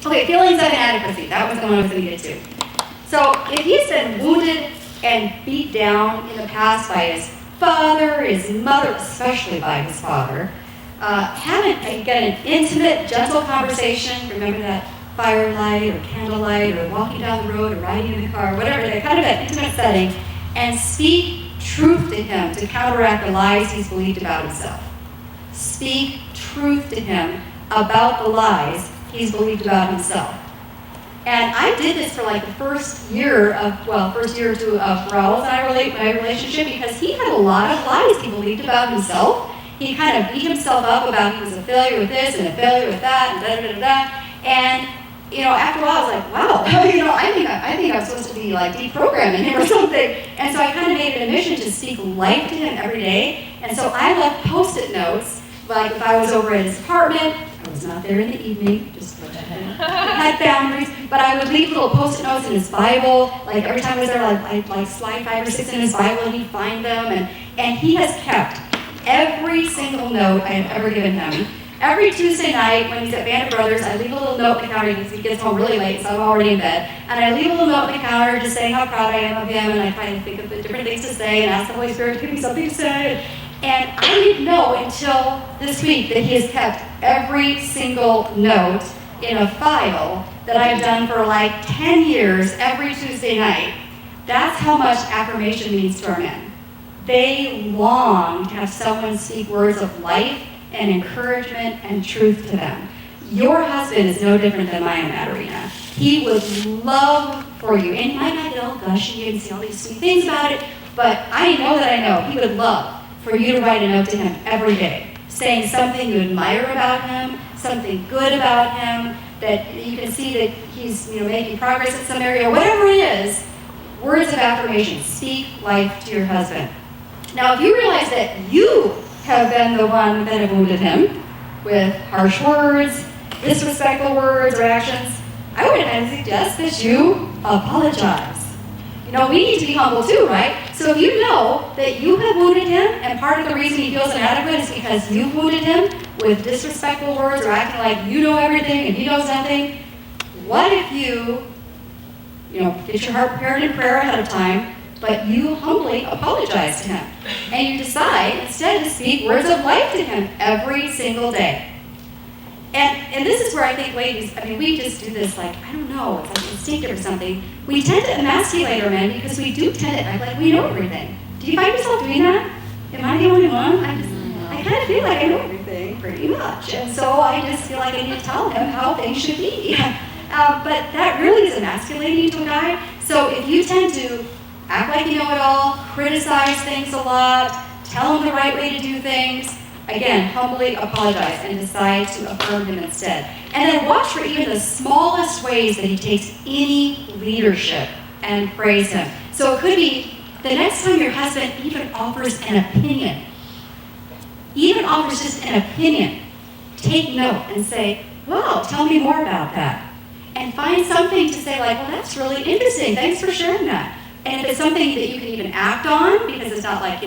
Okay, feelings of inadequacy. That was the one I was going to get to. So if he's been wounded and beat down in the past by his father, his mother, especially by his father, haven't get an intimate, gentle conversation. Remember that firelight or candlelight or walking down the road or riding in the car, whatever, that kind of an intimate setting, and speak truth to him to counteract the lies he's believed about himself. Speak truth to him about the lies he's believed about himself. And I did this for like the first year or two of Raul's and my relationship, because he had a lot of lies he believed about himself. He kind of beat himself up about he was a failure with this and a failure with that and da-da-da-da-da. And after a while, I was like, wow, I think I'm supposed to be like deprogramming him or something. And so I kind of made it a mission to speak life to him every day. And so I left Post-it notes, like if I was over at his apartment. I was not there in the evening, just let that I had boundaries, but I would leave little Post-it notes in his Bible. Like every time I was there, I'd slide 5 or 6 in his Bible and he'd find them. And he has kept every single note I have ever given him. Every Tuesday night when he's at Band of Brothers, I leave a little note in the counter because he gets home really late, so I'm already in bed. And I leave a little note in the counter just saying how proud I am of him, and I try to think of the different things to say and ask the Holy Spirit to give me something to say. And I didn't know until this week that he has kept every single note in a file that I've done for like 10 years every Tuesday night. That's how much affirmation means to our men. They long to have someone speak words of life and encouragement and truth to them. Your husband is no different than mine in that arena. He would love for you, and he might not get all gushy and say all these sweet things about it, but I know he would love for you to write a note to him every day, saying something you admire about him, something good about him, that you can see that he's making progress in some area, whatever it is. Words of affirmation. Speak life to your husband. Now, if you realize that you have been the one that have wounded him with harsh words, disrespectful words or actions, I would highly suggest that you apologize. We need to be humble too, right? So if you know that you have wounded him, and part of the reason he feels inadequate is because you've wounded him with disrespectful words or acting like you know everything and he knows nothing, what if you get your heart prepared in prayer ahead of time, but you humbly apologize to him. And you decide instead to speak words of life to him every single day. And this is where I think ladies, we just do this it's like instinctive or something. We tend to emasculate our men because we do tend to act like we know everything. Do you find yourself doing that? Am I the only one? I kind of feel like I know everything pretty much. And so I just feel like I need to tell him how things should be. But that really is emasculating to a guy. So if you tend to act like you know it all, criticize things a lot, tell him the right way to do things, again, humbly apologize and decide to affirm him instead. And then watch for even the smallest ways that he takes any leadership and praise him. So it could be the next time your husband even offers an opinion, just an opinion, take note and say, wow, tell me more about that. And find something to say like, well, that's really interesting. Thanks for sharing that. And if it's something that you can even act on, because it's not like,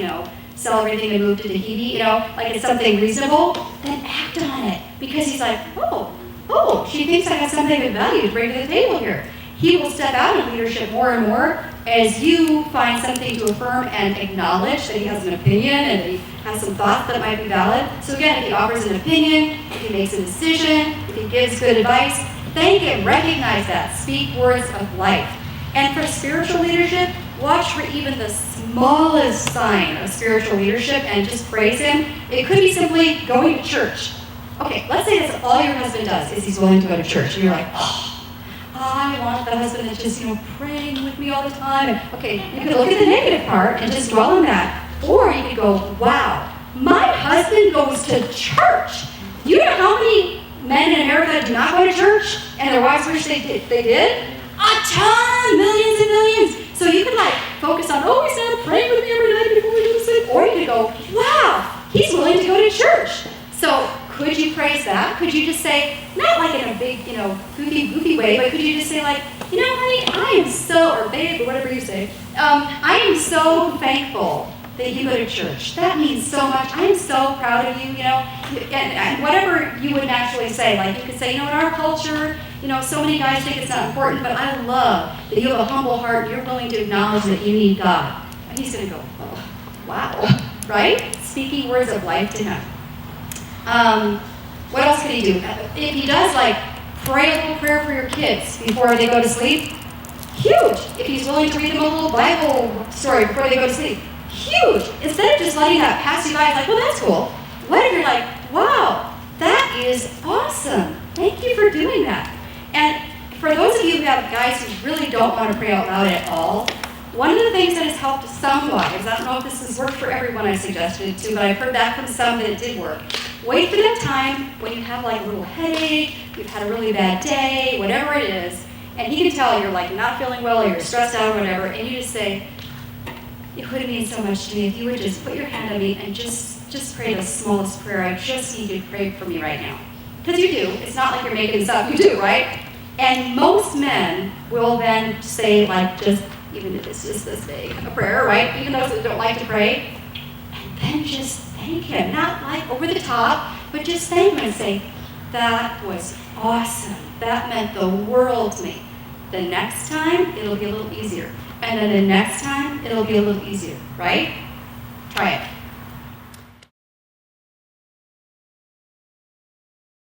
sell everything and move to Tahiti, like it's something reasonable, then act on it. Because he's like, oh, she thinks I have something of value to bring to the table here. He will step out in leadership more and more as you find something to affirm and acknowledge that he has an opinion and that he has some thoughts that might be valid. So again, if he offers an opinion, if he makes a decision, if he gives good advice, thank him, recognize that, speak words of life. And for spiritual leadership, watch for even the smallest sign of spiritual leadership and just praise him. It could be simply going to church. Okay, let's say that's all your husband does is he's willing to go to church. And you're like, I want the husband that's just, praying with me all the time. And, okay, you could look at the negative part and just dwell on that. Or you could go, wow, my husband goes to church. You know how many men in America do not go to church and their wives wish they did? A ton, millions and millions. So you could focus on, he's not praying with me every night before we go to sleep. Or you could go, wow, he's willing to go to church. So could you praise that? Could you just say, not like in a big, goofy way, but could you just say honey, I am so, or babe, or whatever you say, I am so thankful that you go to church. That means so much. I'm so proud of you, and whatever you would naturally say, like you could say, in our culture, so many guys think it's not important, but I love that you have a humble heart and you're willing to acknowledge that you need God. And he's going to go, oh, wow, right? Speaking words of life to him. What else can he do? If he does, pray a little prayer for your kids before they go to sleep, huge. If he's willing to read them a little Bible story before they go to sleep, huge. Instead of just letting that pass you by, well, that's cool. What if you're like, wow, that is awesome. Thank you for doing that. And for those of you who have guys who really don't want to pray out loud at all, one of the things that has helped some wives, I don't know if this has worked for everyone I suggested it to, but I've heard back from some that it did work. Wait for that time when you have a little headache, you've had a really bad day, whatever it is, and he can tell you're not feeling well or you're stressed out or whatever, and you just say, it would mean so much to me if you would just put your hand on me and just pray the smallest prayer. I just need you to pray for me right now. Because you do. It's not like you're making this up. You do, right? And most men will then say, even if it's just this big, a prayer, right? Even those that don't like to pray. And then just thank him. Not over the top, but just thank him and say, that was awesome. That meant the world to me. The next time, it'll be a little easier. And then the next time, it'll be a little easier, right? Try it.